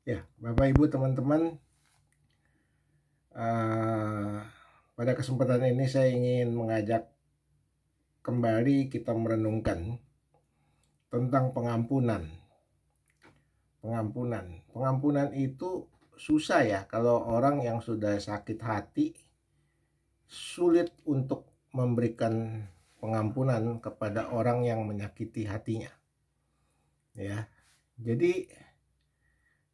Ya, Bapak Ibu teman-teman, pada kesempatan ini saya ingin mengajak kembali kita merenungkan tentang pengampunan. Pengampunan itu susah ya kalau orang yang sudah sakit hati, sulit untuk memberikan pengampunan kepada orang yang menyakiti hatinya. Ya, jadi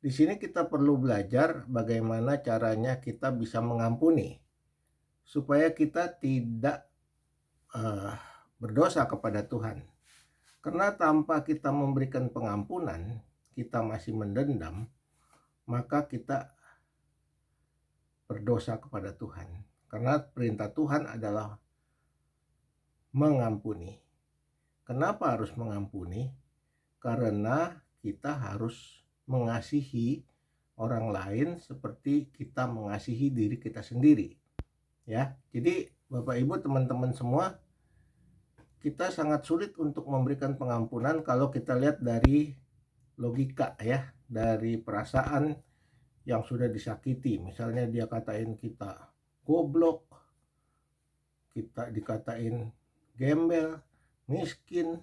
di sini kita perlu belajar bagaimana caranya kita bisa mengampuni supaya kita tidak berdosa kepada Tuhan. Karena tanpa kita memberikan pengampunan, kita masih mendendam, maka kita berdosa kepada Tuhan. Karena perintah Tuhan adalah mengampuni. Kenapa harus mengampuni? Karena kita harus mengasihi orang lain seperti kita mengasihi diri kita sendiri. Ya, jadi Bapak Ibu teman-teman semua, kita sangat sulit untuk memberikan pengampunan kalau kita lihat dari logika ya, dari perasaan yang sudah disakiti. Misalnya dia katain kita goblok, kita dikatain gembel, miskin,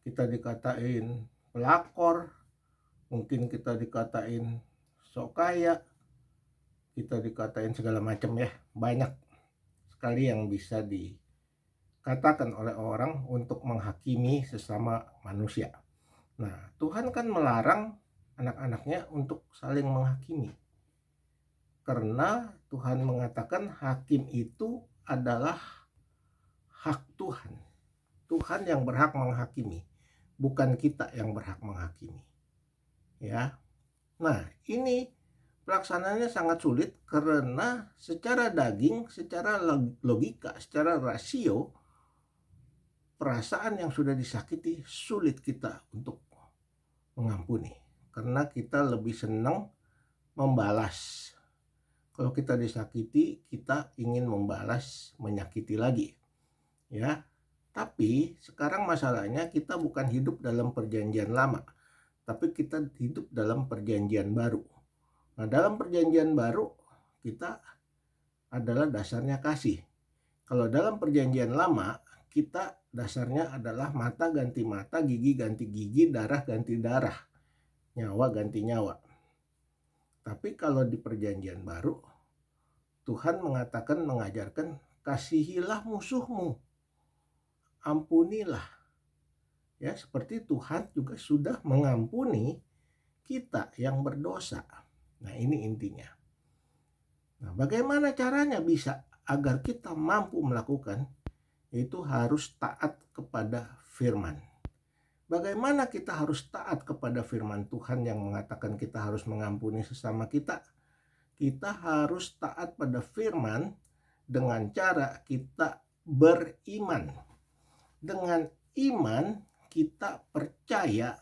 kita dikatain pelakor, mungkin kita dikatain sok kaya, kita dikatain segala macam ya. Banyak sekali yang bisa dikatakan oleh orang untuk menghakimi sesama manusia. Nah, Tuhan kan melarang anak-anaknya untuk saling menghakimi. Karena Tuhan mengatakan hakim itu adalah hak Tuhan. Tuhan yang berhak menghakimi, bukan kita yang berhak menghakimi. Ya. Nah, ini pelaksanaannya sangat sulit karena secara daging, secara logika, secara rasio, perasaan yang sudah disakiti sulit kita untuk mengampuni, karena kita lebih senang membalas. Kalau kita disakiti, kita ingin membalas, menyakiti lagi. Ya, tapi sekarang masalahnya kita bukan hidup dalam perjanjian lama, tapi kita hidup dalam perjanjian baru. Nah, dalam perjanjian baru kita adalah dasarnya kasih. Kalau dalam perjanjian lama, kita dasarnya adalah mata ganti mata, gigi ganti gigi, darah ganti darah, nyawa ganti nyawa. Tapi kalau di perjanjian baru, Tuhan mengatakan, mengajarkan, kasihilah musuhmu, ampunilah. Ya, seperti Tuhan juga sudah mengampuni kita yang berdosa. Nah, ini intinya. Nah, bagaimana caranya bisa agar kita mampu melakukan? Itu harus taat kepada firman. Bagaimana kita harus taat kepada firman Tuhan yang mengatakan kita harus mengampuni sesama kita? Kita harus taat pada firman dengan cara kita beriman. Dengan iman kita percaya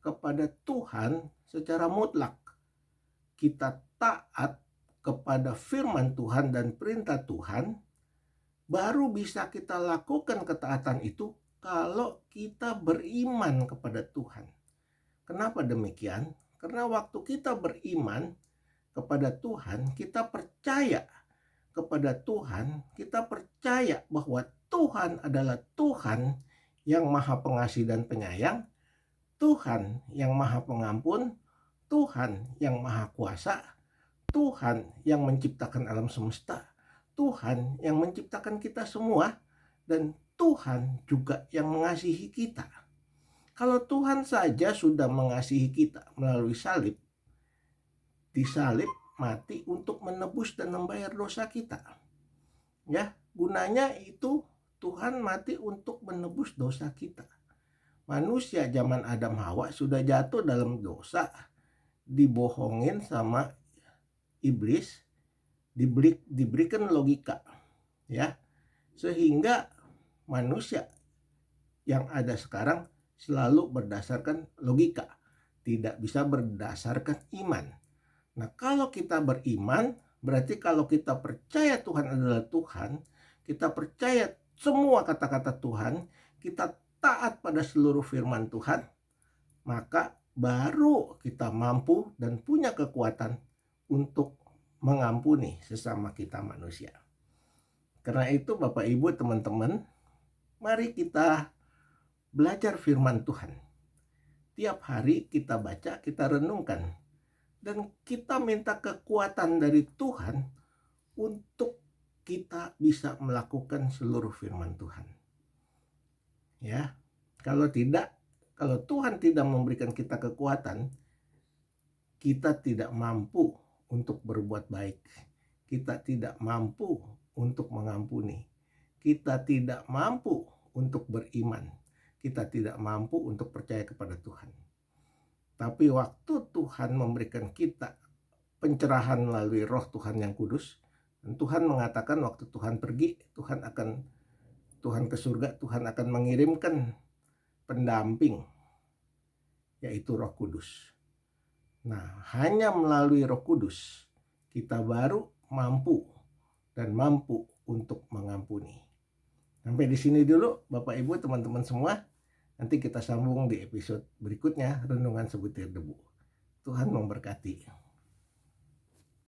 kepada Tuhan secara mutlak. Kita taat kepada firman Tuhan dan perintah Tuhan. Baru bisa kita lakukan ketaatan itu kalau kita beriman kepada Tuhan. Kenapa demikian? Karena waktu kita beriman kepada Tuhan, kita percaya kepada Tuhan, kita percaya bahwa Tuhan adalah Tuhan yang maha pengasih dan penyayang, Tuhan yang maha pengampun, Tuhan yang maha kuasa, Tuhan yang menciptakan alam semesta, Tuhan yang menciptakan kita semua, dan Tuhan juga yang mengasihi kita. Kalau Tuhan saja sudah mengasihi kita melalui salib, disalib, mati untuk menebus dan membayar dosa kita. Ya, gunanya itu Tuhan mati untuk menebus dosa kita. Manusia zaman Adam Hawa sudah jatuh dalam dosa, dibohongin sama iblis, diberikan logika, ya, sehingga manusia yang ada sekarang selalu berdasarkan logika, tidak bisa berdasarkan iman. Nah, kalau kita beriman, berarti kalau kita percaya Tuhan adalah Tuhan, kita percaya semua kata-kata Tuhan, kita taat pada seluruh firman Tuhan, maka baru kita mampu dan punya kekuatan untuk mengampuni sesama kita manusia. Karena itu Bapak Ibu teman-teman, mari kita belajar firman Tuhan. Tiap hari kita baca, kita renungkan, dan kita minta kekuatan dari Tuhan untuk kita bisa melakukan seluruh firman Tuhan. Ya, kalau Tuhan tidak memberikan kita kekuatan, kita tidak mampu untuk berbuat baik. Kita tidak mampu untuk mengampuni. Kita tidak mampu untuk beriman. Kita tidak mampu untuk percaya kepada Tuhan. Tapi waktu Tuhan memberikan kita pencerahan melalui Roh Tuhan yang kudus, dan Tuhan mengatakan waktu Tuhan pergi, Tuhan ke surga, Tuhan akan mengirimkan pendamping, yaitu Roh Kudus. Nah, hanya melalui Roh Kudus kita baru mampu untuk mengampuni. Sampai di sini dulu Bapak Ibu teman-teman semua. Nanti kita sambung di episode berikutnya, Renungan Sebutir Debu. Tuhan memberkati.